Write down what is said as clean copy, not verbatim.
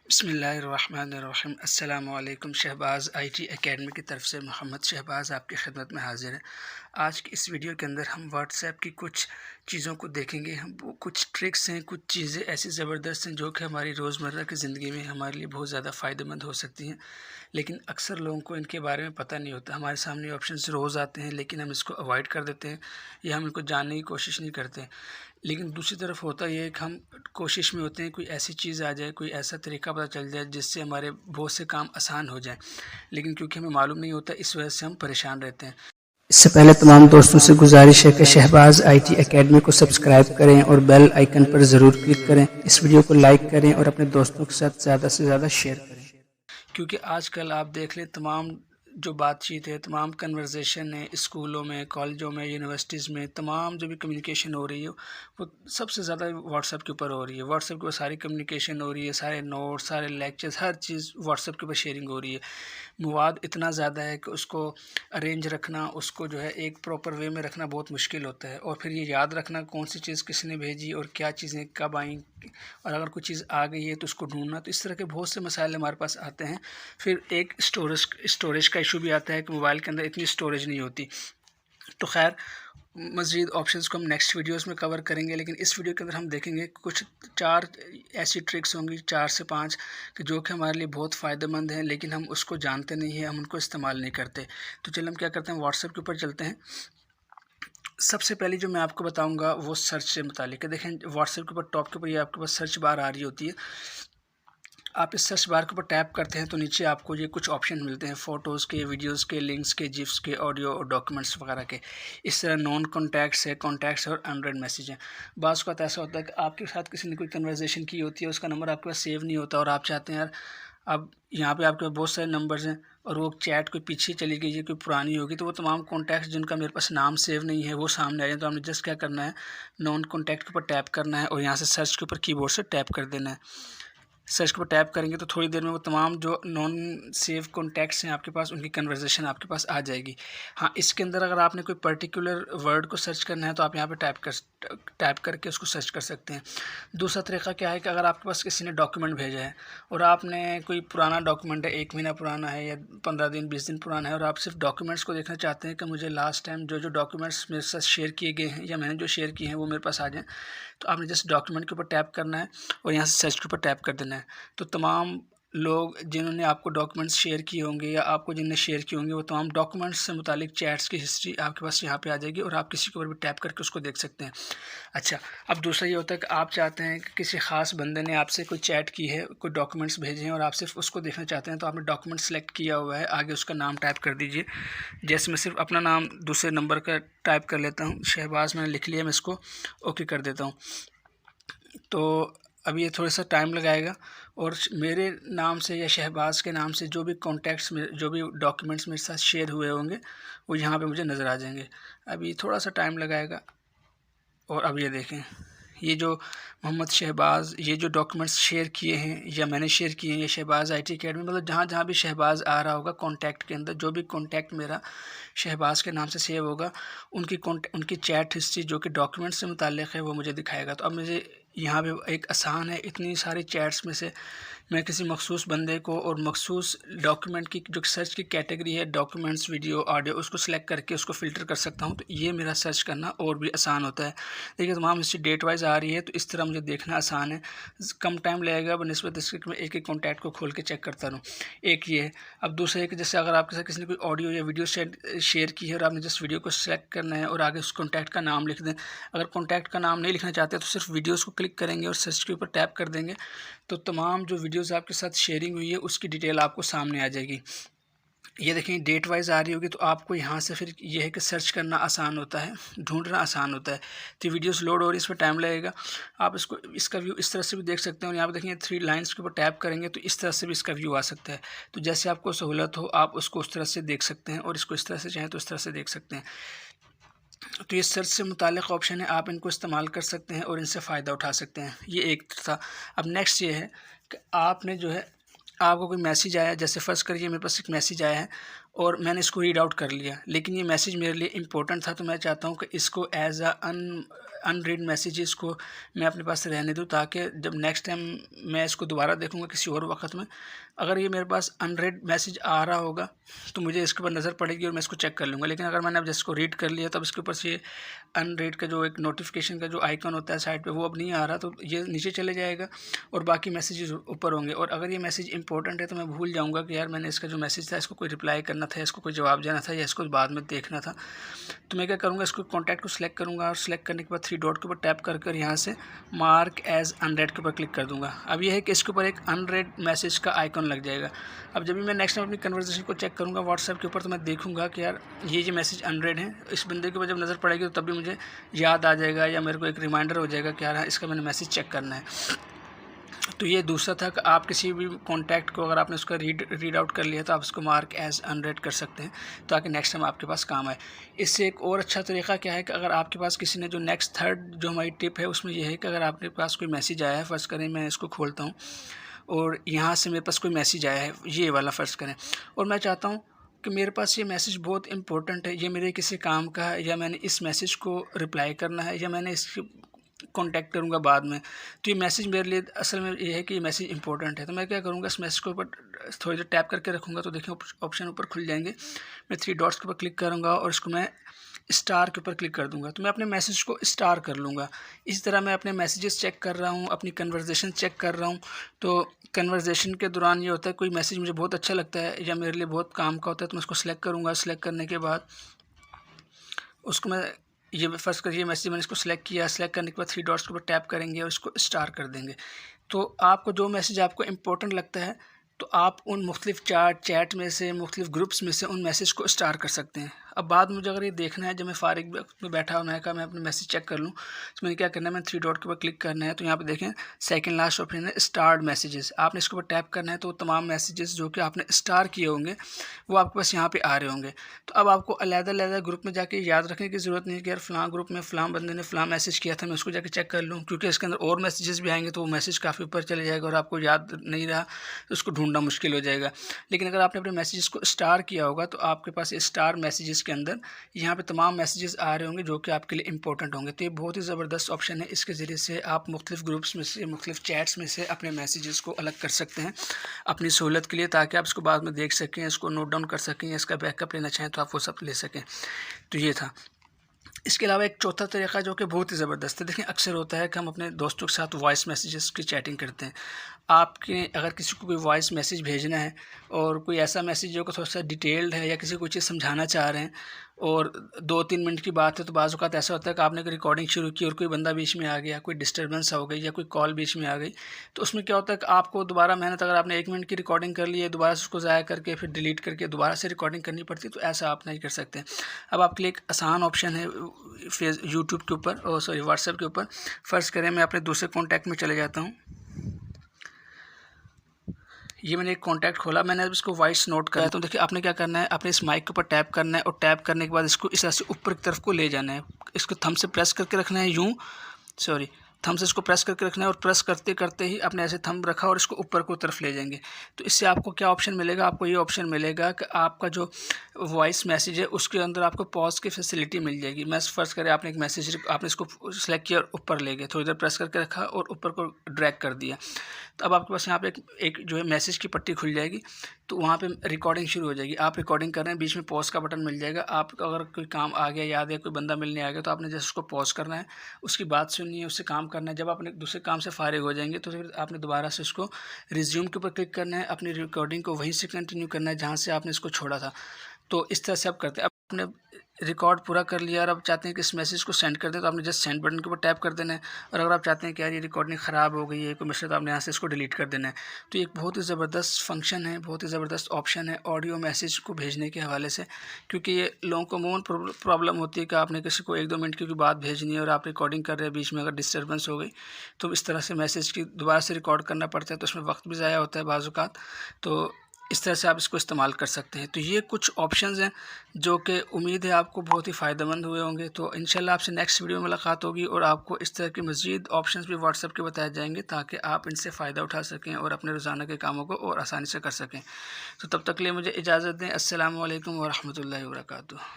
बिस्मिल्लाहिर्रहमानिर्रहीम। अस्सलामु अलैकुम। शहबाज़ आईटी एकेडमी की तरफ से मोहम्मद शहबाज़ आपकी खिदमत में हाज़िर है। आज की इस वीडियो के अंदर हम व्हाट्सएप की कुछ चीज़ों को देखेंगे। हम वो कुछ ट्रिक्स हैं, कुछ चीज़ें ऐसी ज़बरदस्त हैं जो कि हमारी रोज़मर्रा की ज़िंदगी में हमारे लिए बहुत ज़्यादा फ़ायदेमंद हो सकती हैं, लेकिन अक्सर लोगों को इनके बारे में पता नहीं होता। हमारे सामने ऑप्शंस रोज़ आते हैं, लेकिन हम इसको अवॉइड कर देते हैं या हम इनको जानने की कोशिश नहीं करते। लेकिन दूसरी तरफ होता ये है कि हम कोशिश में होते हैं कोई ऐसी चीज़ आ जाए, कोई ऐसा तरीका पता चल जाए जिससे हमारे बहुत से काम आसान हो जाएँ, लेकिन क्योंकि हमें मालूम नहीं होता, इस वजह से हम परेशान रहते हैं। इससे पहले तमाम दोस्तों से गुजारिश है कि शहबाज़ आईटी एकेडमी को सब्सक्राइब करें और बेल आइकन पर ज़रूर क्लिक करें। इस वीडियो को लाइक करें और अपने दोस्तों के साथ ज़्यादा से ज़्यादा शेयर करें, क्योंकि आजकल आप देख लें तमाम जो बातचीत है, तमाम कन्वर्सेशन है, स्कूलों में, कॉलेजों में, यूनिवर्सिटीज़ में, तमाम जो भी कम्युनिकेशन हो रही है वो सबसे ज़्यादा व्हाट्सएप के ऊपर हो रही है। व्हाट्सएप के ऊपर सारी कम्युनिकेशन हो रही है, सारे नोट्स, सारे लेक्चर्स, हर चीज़ व्हाट्सएप के ऊपर शेयरिंग हो रही है। मवाद इतना ज़्यादा है कि उसको अरेंज रखना, उसको जो है एक प्रॉपर वे में रखना बहुत मुश्किल होता है, और फिर ये याद रखना कौन सी चीज़ किसने भेजी और क्या चीज़ें कब आईं, और अगर कोई चीज़ आ गई है तो उसको ढूँढना। तो इस तरह के बहुत से मसाइल हमारे पास आते हैं। फिर एक स्टोरेज का इशू भी आता है कि मोबाइल के अंदर इतनी स्टोरेज नहीं होती। तो ख़ैर, मज़ीद ऑप्शंस को हम नेक्स्ट वीडियोस में कवर करेंगे, लेकिन इस वीडियो के अंदर हम देखेंगे कुछ 4 ऐसी ट्रिक्स होंगी, 4 से 5, कि जो कि हमारे लिए बहुत फ़ायदेमंद हैं, लेकिन हम उसको जानते नहीं हैं, हम उनको इस्तेमाल नहीं करते। तो चलिए हम क्या करते हैं, व्हाट्सएप के ऊपर चलते हैं। सबसे पहले जो मैं आपको बताऊंगा वो सर्च से मुतालिक है। देखें, व्हाट्सएप के ऊपर टॉप के ऊपर ये आपके पास सर्च बार आ रही होती है। आप इस सर्च बार के ऊपर टैप करते हैं तो नीचे आपको ये कुछ ऑप्शन मिलते हैं, फ़ोटोज़ के, वीडियोज़ के, लिंक्स के, जिफ्स के, ऑडियो और डॉक्यूमेंट्स वगैरह के। इस तरह नॉन कॉन्टैक्ट्स है, कॉन्टैक्ट्स और अनरेड मैसेज हैं। बाज़ का ऐसा होता है कि आपके साथ किसी ने कोई कन्वर्सेशन की होती है, उसका नंबर आपके पास सेव नहीं होता और आप चाहते हैं यार, अब यहाँ पे आपके पास बहुत सारे नंबर्स हैं और वो चैट कोई पीछे चली गई है, कोई पुरानी होगी, तो वो तमाम कॉन्टैक्ट्स जिनका मेरे पास नाम सेव नहीं है वो सामने आ जाए। तो आपने जस्ट क्या करना है, नॉन कॉन्टैक्ट के ऊपर टैप करना है और यहाँ से सर्च के ऊपर कीबोर्ड से टैप कर देना है। सर्च को टैप करेंगे तो थोड़ी देर में वो तमाम जो नॉन सेव कॉन्टैक्ट्स हैं आपके पास, उनकी कन्वर्सेशन आपके पास आ जाएगी। हाँ, इसके अंदर अगर आपने कोई पर्टिकुलर वर्ड को सर्च करना है तो आप यहाँ पे टैप करके उसको सर्च कर सकते हैं। दूसरा तरीका क्या है कि अगर आपके पास किसी ने डॉक्यूमेंट भेजा है और आपने कोई पुराना डॉक्यूमेंट है, 1 महीना पुराना है या 15 दिन 20 दिन पुराना है, और आप सिर्फ डॉक्यूमेंट्स को देखना चाहते हैं कि मुझे लास्ट टाइम जो डॉक्यूमेंट्स मेरे साथ शेयर किए गए हैं या मैंने जो शेयर किए हैं वो मेरे पास आ जाएँ, तो आपने जस्ट डॉक्यूमेंट के ऊपर टैप करना है और यहाँ से सर्च के ऊपर टैप कर देना है। तो तमाम लोग जिन्होंने आपको डॉक्यूमेंट्स शेयर किए होंगे या आपको जिनने शेयर किए होंगे, वो तमाम डॉक्यूमेंट्स से मुतालिक चैट्स की हिस्ट्री आपके पास यहाँ पे आ जाएगी और आप किसी के ऊपर भी टैप करके उसको देख सकते हैं। अच्छा, अब दूसरा ये होता है कि आप चाहते हैं कि किसी ख़ास बंदे ने आपसे कोई चैट की है, कोई डॉक्यूमेंट्स भेजे हैं और आप सिर्फ उसको देखना चाहते हैं, तो आपने डॉक्यूमेंट सेलेक्ट किया हुआ है, आगे उसका नाम टाइप कर दीजिए। जैसे मैं सिर्फ अपना नाम दूसरे नंबर का टाइप कर लेता हूँ, शहबाज़ मैंने लिख लिया, मैं इसको ओके कर देता हूँ। तो अब ये थोड़ा सा टाइम लगाएगा और मेरे नाम से या शहबाज़ के नाम से जो भी कॉन्टैक्ट्स में जो भी डॉक्यूमेंट्स मेरे साथ शेयर हुए होंगे वो यहाँ पे मुझे नज़र आ जाएंगे। अब ये थोड़ा सा टाइम लगाएगा और अब ये देखें, ये जो मोहम्मद शहबाज़ ये जो डॉक्यूमेंट्स शेयर किए हैं या मैंने शेयर किए हैं, ये शहबाज़ आईटी अकेडमी, मतलब जहाँ जहाँ भी शहबाज़ आ रहा होगा कॉन्टैक्ट के अंदर, जो भी कॉन्टैक्ट मेरा शहबाज़ के नाम से सेव होगा, उनकी चैट हिस्ट्री जो कि डॉक्यूमेंट्स से मुताल्लिक़ है वो मुझे दिखाएगा। तो अब मुझे यहाँ पे एक आसान है, इतनी सारी चैट्स में से मैं किसी मखसूस बंदे को और मखसूस डॉक्यूमेंट की जो सर्च की कैटेगरी है, डॉक्यूमेंट्स, वीडियो, ऑडियो, उसको सिलेक्ट करके उसको फ़िल्टर कर सकता हूँ। तो ये मेरा सर्च करना और भी आसान होता है। देखिए, तमाम हिस्ट्री डेट वाइज आ रही है, तो इस तरह मुझे देखना आसान है, कम टाइम लगेगा बनिस्बत इसके कि मैं एक एक कॉन्टैक्ट को खोल के चेक करता रहूँ। एक ये है। अब दूसरा है कि जैसे अगर आपके साथ किसी ने कोई ऑडियो या वीडियो शेयर की है और आपने जस्ट वीडियो को सिलेक्ट करना है और आगे उस कॉन्टैक्ट का नाम लिख दें। अगर कॉन्टैक्ट का नाम नहीं लिखना चाहते तो सिर्फ वीडियोज़ को क्लिक करेंगे और सर्च के ऊपर टैप कर देंगे, तो तमाम जो वीडियोज़ आपके साथ शेयरिंग हुई है उसकी डिटेल आपको सामने आ जाएगी। ये देखें, डेट वाइज आ रही होगी, तो आपको यहाँ से फिर ये है कि सर्च करना आसान होता है, ढूंढना आसान होता है। तो वीडियोस लोड हो रही है, इस पर टाइम लगेगा। आप इसका व्यू इस तरह से भी देख सकते हैं और यहाँ पे देखेंगे 3 लाइन्स के ऊपर टैप करेंगे तो इस तरह से भी इसका व्यू आ सकता है। तो जैसे आपको सहूलत हो आप उसको उस तरह से देख सकते हैं और इसको इस तरह से चाहें तो इस तरह से देख सकते हैं। तो ये सर्च से मुतालिक ऑप्शन है, आप इनको इस्तेमाल कर सकते हैं और इनसे फ़ायदा उठा सकते हैं। ये एक था। अब नेक्स्ट ये है कि आपने जो है, आपको कोई मैसेज आया, जैसे फ़र्ज़ करिए मेरे पास एक मैसेज आया है और मैंने इसको रीड आउट कर लिया, लेकिन ये मैसेज मेरे लिए इम्पोर्टेंट था, तो मैं चाहता हूँ कि इसको अनरीड मैसेजेस को मैं अपने पास रहने दूँ, ताकि जब नेक्स्ट टाइम मैं इसको दोबारा देखूँगा किसी और वक्त में, अगर ये मेरे पास अनरीड मैसेज आ रहा होगा तो मुझे इसके ऊपर नज़र पड़ेगी और मैं इसको चेक कर लूँगा। लेकिन अगर मैंने अब जिसको रीड कर लिया तब इसके ऊपर से अनरीड का जो एक नोटिफिकेशन का जो आइकन होता है साइड पे वो अब नहीं आ रहा, तो ये नीचे चले जाएगा और बाकी मैसेजेस ऊपर होंगे। और अगर ये मैसेज इंपॉर्टेंट है तो मैं भूल जाऊँगा कि यार मैंने इसका जो मैसेज था इसको कोई रिप्लाई करना था, इसको कोई जवाब देना था या इसको बाद में देखना था। तो मैं क्या करूँगा, इसको कॉन्टैक्ट को सिलेक्ट करूँगा और सिलेक्ट करने के बाद 3 डॉट के ऊपर टैप कर कर यहाँ से मार्क एज अनरेड के ऊपर क्लिक कर दूँगा। अब ये है कि इसके ऊपर एक अनरेड मैसेज का आइकन लग जाएगा। अब जब भी मैं नेक्स्ट टाइम अपनी कन्वर्सेशन को चेक करूँगा व्हाट्सएप के ऊपर, तो मैं देखूँगा कि यार ये मैसेज अनरेड है। इस बंदे के ऊपर जब नज़र पड़ेगी तो तब भी मुझे याद आ जाएगा या मेरे को एक रिमाइंडर हो जाएगा कि यार इसका मैंने मैसेज चेक करना है। तो ये दूसरा था कि आप किसी भी कॉन्टैक्ट को अगर आपने उसका रीड आउट कर लिया तो आप उसको मार्क एज अनरेड कर सकते हैं, ताकि नेक्स्ट टाइम आपके पास काम आए। इससे एक और अच्छा तरीका क्या है कि अगर आपके पास किसी ने जो नेक्स्ट थर्ड जो हमारी टिप है उसमें यह है कि अगर आपके पास कोई मैसेज आया है, फ़र्ज़ करें मैं इसको खोलता हूँ और यहाँ से मेरे पास कोई मैसेज आया है, ये वाला फ़र्ज़ करें, और मैं चाहता हूँ कि मेरे पास ये मैसेज बहुत इंपॉर्टेंट है, ये मेरे किसी काम का है, या मैंने इस मैसेज को रिप्लाई करना है, या मैंने इसकी कॉन्टैक्ट करूँगा बाद में, तो ये मैसेज मेरे लिए असल में ये है कि ये मैसेज इंपॉर्टेंट है। तो मैं क्या करूँगा, इस मैसेज के ऊपर थोड़ी देर टैप करके रखूँगा तो देखिए ऑप्शन ऊपर खुल जाएंगे। मैं 3 डॉट्स के ऊपर क्लिक करूँगा और इसको मैं स्टार के ऊपर क्लिक कर दूँगा, तो मैं अपने मैसेज को स्टार कर लूँगा। इस तरह मैं अपने मैसेजेस चेक कर रहा हूँ, अपनी कन्वर्सेशन चेक कर रहा हूँ। तो कन्वर्सेशन के दौरान ये होता है, कोई मैसेज मुझे बहुत अच्छा लगता है या मेरे लिए बहुत काम का होता है तो मैं उसको सिलेक्ट करूँगा। सिलेक्ट करने के बाद उसको मैं ये फ़र्ज़ करिए मैसेज मैंने इसको सिलेक्ट किया, सिलेक्ट करने के बाद 3 डॉट्स के ऊपर टैप करेंगे और इसको स्टार कर देंगे। तो आपको जो मैसेज आपको इम्पोर्टेंट लगता है तो आप उन मुख्तलिफ़ चैट में से, मुख्तलिफ़ ग्रुप्स में से उन मैसेज को स्टार कर सकते हैं। अब बाद में मुझे अगर ये देखना है, जब मैं फ़ारिग वक्त में बैठा हूँ, मैं कहा मैं अपने मैसेज चेक कर लूँ, तो मैंने क्या करना है, मैं 3 डॉट के ऊपर क्लिक करना है। तो यहाँ पे देखें सेकंड लास्ट ऑप्शन है स्टार्ड मैसेजेस, आपने इसके ऊपर टैप करना है तो तमाम मैसेजेस जो कि आपने स्टार किए होंगे वो आपके पास यहाँ पे आ रहे होंगे। तो अब आपको अलग-अलग ग्रुप में जाके याद रखने की ज़रूरत नहीं है कि यार फ़लाँ ग्रुप में फ़लाँ बंदे ने फ़लाँ मैसेज किया था, मैं उसको जाके चेक कर लूँ, क्योंकि इसके अंदर और मैसेजेस भी आएंगे तो वो मैसेज काफ़ी ऊपर चले जाएगा और आपको याद नहीं रहा तो उसको ढूंढना मुश्किल हो जाएगा। लेकिन अगर आपने अपने मैसेजेस को स्टार किया होगा तो आपके पास ये स्टार मैसेजेस के अंदर यहाँ पे तमाम मैसेजेस आ रहे होंगे जो कि आपके लिए इंपॉर्टेंट होंगे। तो ये बहुत ही ज़बरदस्त ऑप्शन है, इसके ज़रिए से आप मुख्तलिफ़ ग्रुप्स में से, मुख्तलिफ़ चैट्स में से अपने मैसेजेस को अलग कर सकते हैं अपनी सहूलत के लिए, ताकि आप इसको बाद में देख सकें, इसको नोट डाउन कर सकें या इसका बैकअप लेना चाहें तो आप वो सब ले सकें। तो ये था। इसके अलावा एक चौथा तरीका जो कि बहुत ही ज़बरदस्त है। देखिए अक्सर होता है कि हम अपने दोस्तों के साथ वॉइस मैसेजेस की चैटिंग करते हैं। आपके अगर किसी को कोई वॉइस मैसेज भेजना है और कोई ऐसा मैसेज जो कि थोड़ा-सा डिटेल्ड है या किसी को कोई चीज़ समझाना चाह रहे हैं और 2-3 मिनट की बात है, तो बाज़ औक़ात ऐसा होता है कि आपने कोई रिकॉर्डिंग शुरू की और कोई बंदा बीच में आ गया, कोई डिस्टर्बेंस हो गई या कोई कॉल बीच में आ गई, तो उसमें क्या होता है कि आपको दोबारा मेहनत, अगर आपने 1 मिनट की रिकॉर्डिंग कर ली है, दोबारा से उसको ज़ाया करके फिर डिलीट करके दोबारा से रिकॉर्डिंग करनी पड़ती है, तो ऐसा आप नहीं कर सकते। अब आपके लिए एक आसान ऑप्शन है यूट्यूब के ऊपर, सॉरी व्हाट्सएप के ऊपर। फ़र्ज़ करें मैं अपने दूसरे कॉन्टैक्ट में चले जाता हूँ। ये मैंने एक कॉन्टैक्ट खोला, मैंने अब इसको वॉइस नोट कराया। तो देखिए आपने क्या करना है, अपने इस माइक के ऊपर टैप करना है और टैप करने के बाद इसको इस तरह से ऊपर की तरफ को ले जाना है। इसको थंब से प्रेस करके रखना है, थंब से इसको प्रेस करके रखना है और प्रेस करते करते ही आपने ऐसे थंब रखा और इसको ऊपर की तरफ ले जाएंगे। तो इससे आपको क्या ऑप्शन मिलेगा, आपको ये ऑप्शन मिलेगा कि आपका जो वॉइस मैसेज है उसके अंदर आपको पॉज की फैसिलिटी मिल जाएगी। मैं फ़र्ज़ करें आपने एक मैसेज, आपने इसको सेलेक्ट किया और ऊपर ले गए, थोड़ी देर प्रेस करके रखा और ऊपर को ड्रैग कर दिया, तो अब आपके पास यहाँ पे एक जो है मैसेज की पट्टी खुल जाएगी। तो वहाँ पे रिकॉर्डिंग शुरू हो जाएगी। आप रिकॉर्डिंग कर रहे हैं, बीच में पॉज का बटन मिल जाएगा। आपका अगर कोई काम आ गया याद है, कोई बंदा मिलने आ गया, तो आपने जैसे उसको पॉज करना है, उसकी बात सुननी है, उससे काम करना है। जब आप दूसरे काम से फारिग हो जाएंगे तो फिर आपने दोबारा से उसको रिज्यूम के ऊपर क्लिक करना है, अपनी रिकॉर्डिंग को वहीं से कंटिन्यू करना है जहाँ से आपने इसको छोड़ा था। तो इस तरह से आप करते हैं। आपने रिकॉर्ड पूरा कर लिया और आप चाहते हैं कि इस मैसेज को सेंड कर दें, तो आपने जस्ट सेंड बटन के ऊपर टैप कर देना है। और अगर आप चाहते हैं कि यार ये रिकॉर्डिंग ख़राब हो गई है, कोई मसला, तो आपने यहाँ से इसको डिलीट कर देना है। तो एक बहुत ही ज़बरदस्त फंक्शन है, बहुत ही ज़बरदस्त ऑप्शन है ऑडियो मैसेज को भेजने के हवाले से, क्योंकि ये लोगों को अमूमन प्रॉब्लम होती है कि आपने किसी को 1-2 मिनट की कोई बात भेजनी है और आप रिकॉर्डिंग कर रहे हैं, बीच में अगर डिस्टर्बेंस हो गई तो इस तरह से मैसेज की दोबारा से रिकॉर्ड करना पड़ता है, तो उसमें वक्त भी ज़ाया होता है बाज़ औक़ात। तो इस तरह से आप इसको इस्तेमाल कर सकते हैं। तो ये कुछ ऑप्शंस हैं जो कि उम्मीद है आपको बहुत ही फ़ायदेमंद हुए होंगे। तो इंशाल्लाह आपसे नेक्स्ट वीडियो में मुलाकात होगी और आपको इस तरह के मज़ीद ऑप्शंस भी व्हाट्सएप के बताए जाएंगे, ताकि आप इनसे फ़ायदा उठा सकें और अपने रोज़ाना के कामों को और आसानी से कर सकें। तो तब तक के लिए मुझे इजाज़त दें। अस्सलामु अलैकुम व रहमतुल्लाहि व बरकातुहू।